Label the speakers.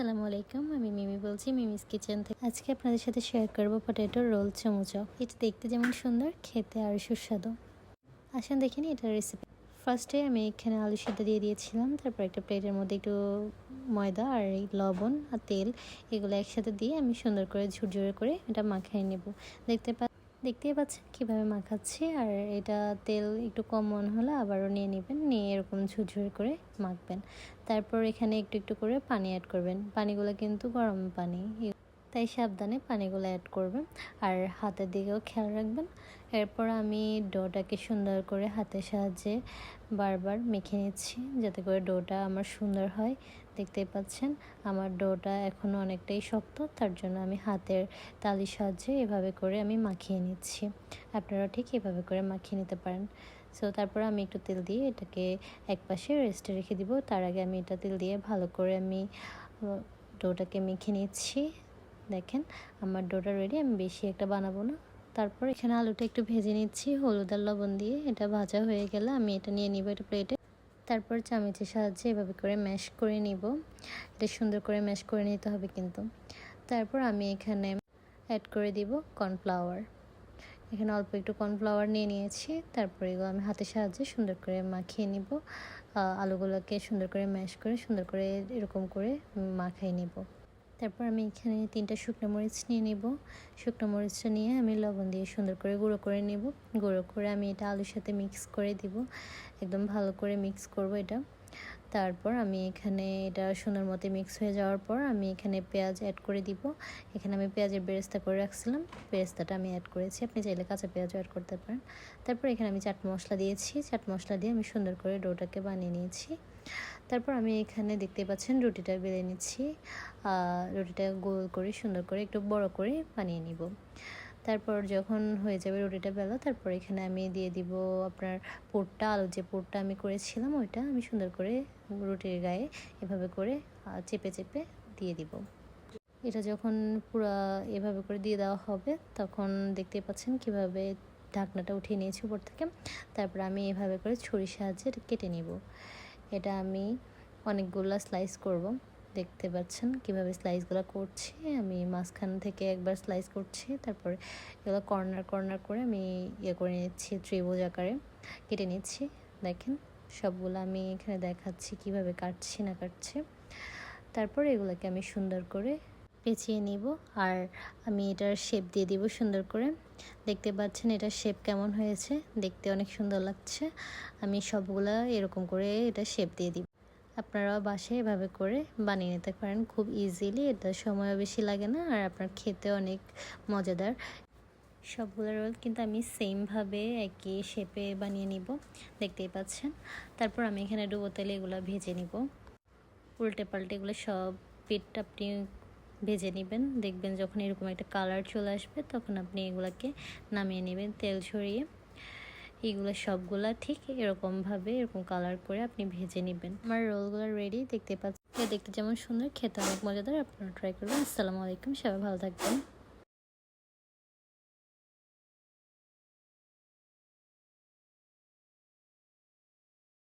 Speaker 1: আসসালামু আলাইকুম, আমি মিমি বলছি মিমিস কিচেন থেকে। আজকে আপনাদের সাথে শেয়ার করব পটেটো রোল চমচক। এটা দেখতে যেমন সুন্দর, খেতে আরও সুস্বাদু। আসুন দেখিনি এটার রেসিপি। ফার্স্টে আমি এখানে আলু সিদ্ধ দিয়ে দিয়েছিলাম, তারপর একটা প্লেটের মধ্যে একটু ময়দা আর এই লবণ আর তেল এগুলো একসাথে দিয়ে আমি সুন্দর করে ঝুরঝুরে করে এটা মাখিয়ে নেব। দেখতেই পাচ্ছেন কীভাবে মাখাচ্ছি। আর এটা তেল একটু কম মনে হলে আবারও নিয়ে নেবেন, নিয়ে এরকম ঝুরঝুরে করে মাখবেন। তারপর এখানে একটু একটু করে পানি অ্যাড করবেন। পানিগুলো কিন্তু গরম পানি, তাই সাবধানে পানিগুলো অ্যাড করবেন আর হাতের দিকেও খেয়াল রাখবেন। এরপর আমি ডোটাকে সুন্দর করে হাতের সাহায্যে বারবার মেখে নিচ্ছি, যাতে করে ডোটা আমার সুন্দর হয়। দেখতেই পাচ্ছেন আমার ডোটা এখনও অনেকটাই শক্ত, তার জন্য আমি হাতের তালির সাহায্যে এভাবে করে আমি মাখিয়ে নিচ্ছি। আপনারা ঠিক এভাবে করে মাখিয়ে নিতে পারেন। সো তারপর আমি একটু তেল দিয়ে এটাকে একপাশে রেস্টে রেখে দিব। তার আগে আমি এটা তেল দিয়ে ভালো করে আমি ডোটাকে মেখে নিচ্ছি। দেখেন আমার ডোটা রেডি, আমি বেশি একটা বানাবো না। তারপর এখানে আলুটা একটু ভেজে নিচ্ছি হলুদ আর লবণ দিয়ে। এটা ভাজা হয়ে গেলে আমি এটা নিয়ে নিব একটা প্লেটে। তারপর চামচের সাহায্যে এভাবে করে ম্যাশ করে নিব। এটা সুন্দর করে ম্যাশ করে নিতে হবে কিন্তু। তারপর আমি এখানে অ্যাড করে দিব কর্নফ্লাওয়ার। এখানে অল্প একটু কর্নফ্লাওয়ার নিয়ে নিয়েছি। তারপর এগুলো আমি হাতের সাহায্যে সুন্দর করে মাখিয়ে নিব। আলুগুলোকে সুন্দর করে ম্যাশ করে সুন্দর করে এরকম করে মাখিয়ে নিব। তারপর আমি এখানে 3টা শুকনো মরিচ নিয়ে নেব। শুকনো মরিচটা নিয়ে আমি লবণ দিয়ে সুন্দর করে গুঁড়ো করে নেব। গুঁড়ো করে আমি এটা আলুর সাথে মিক্স করে দিব। একদম ভালো করে মিক্স করব এটা। তারপর আমি এখানে এটা সুন্দর মতো মিক্স হয়ে যাওয়ার পর আমি এখানে পেঁয়াজ অ্যাড করে দিব। এখানে আমি পেঁয়াজের বেরেস্তা করে রাখছিলাম, বেরেস্তাটা আমি অ্যাড করেছি। আপনি চাইলে কাঁচা পেঁয়াজও অ্যাড করতে পারেন। তারপর এখানে আমি চাট মশলা দিয়েছি। চাট মশলা দিয়ে আমি সুন্দর করে ডোটাকে বানিয়ে নিয়েছি। তারপর আমি এখানে দেখতে পাচ্ছেন রুটিটা বেলে নিচ্ছি। রুটিটা গোল করে সুন্দর করে একটু বড় করে বানিয়ে নিব। তারপর যখন হয়ে যাবে রুটিটা বেলা, তারপর এখানে আমি দিয়ে দিব আপনার পুরটা, আলু যে পুরটা আমি করেছিলাম ওইটা আমি সুন্দর করে রুটির গায়ে এভাবে করে চেপে চেপে দিয়ে দিব। এটা যখন পুরো এভাবে করে দিয়ে দেওয়া হবে তখন দেখতে পাচ্ছেন কিভাবে ঢাকনাটা উঠিয়ে নিয়েছি উপর থেকে। তারপর আমি এভাবে করে ছুরির সাহায্যে কেটে নিব। এটা আমি অনেকগুলো স্লাইস করব। দেখতে পাচ্ছেন কিভাবে স্লাইসগুলো করছি। আমি মাঝখান থেকে একবার স্লাইস করছি, তারপরে এগুলো কর্নার কর্নার করে আমি করে নিচ্ছি, ত্রিভুজ আকারে কেটে নিচ্ছি। দেখেন সবগুলো আমি এখানে দেখাচ্ছি কিভাবে কাটছি না কাটছি। তারপরে এগুলোকে আমি সুন্দর করে পেঁচিয়ে নিব আর আমি এটার শেপ দিয়ে দিব সুন্দর করে। দেখতে পাচ্ছেন এটার শেপ কেমন হয়েছে, দেখতে অনেক সুন্দর লাগছে। আমি সবগুলা এরকম করে এটা শেপ দিয়ে দিব। আপনারাও বাসায় এভাবে করে বানিয়ে নিতে পারেন খুব ইজিলি। এটা সময়ও বেশি লাগে না আর আপনার খেতে অনেক মজাদার। সবগুলো রোল কিন্তু আমি সেমভাবে একই শেপে বানিয়ে নিব, দেখতেই পাচ্ছেন। তারপর আমি এখানে ডুবো তেলে এগুলো ভেজে নিব। উল্টে পাল্টে এগুলো সব পিঠটা আপনি ভেজে নেবেন। দেখবেন যখন এরকম একটা কালার চলে আসবে তখন আপনি এগুলাকে নামিয়ে নেবেন তেল ঝরিয়ে। এইগুলো সবগুলা ঠিক এরকমভাবে এরকম কালার করে আপনি ভেজে নেবেন। আমার রোলগুলো রেডি, দেখতে পাচ্ছেন। দেখতে যেমন সুন্দর, খেতে অনেক মজাদার। আপনারা ট্রাই করবেন। আসসালামু আলাইকুম, সবাই ভালো থাকবেন।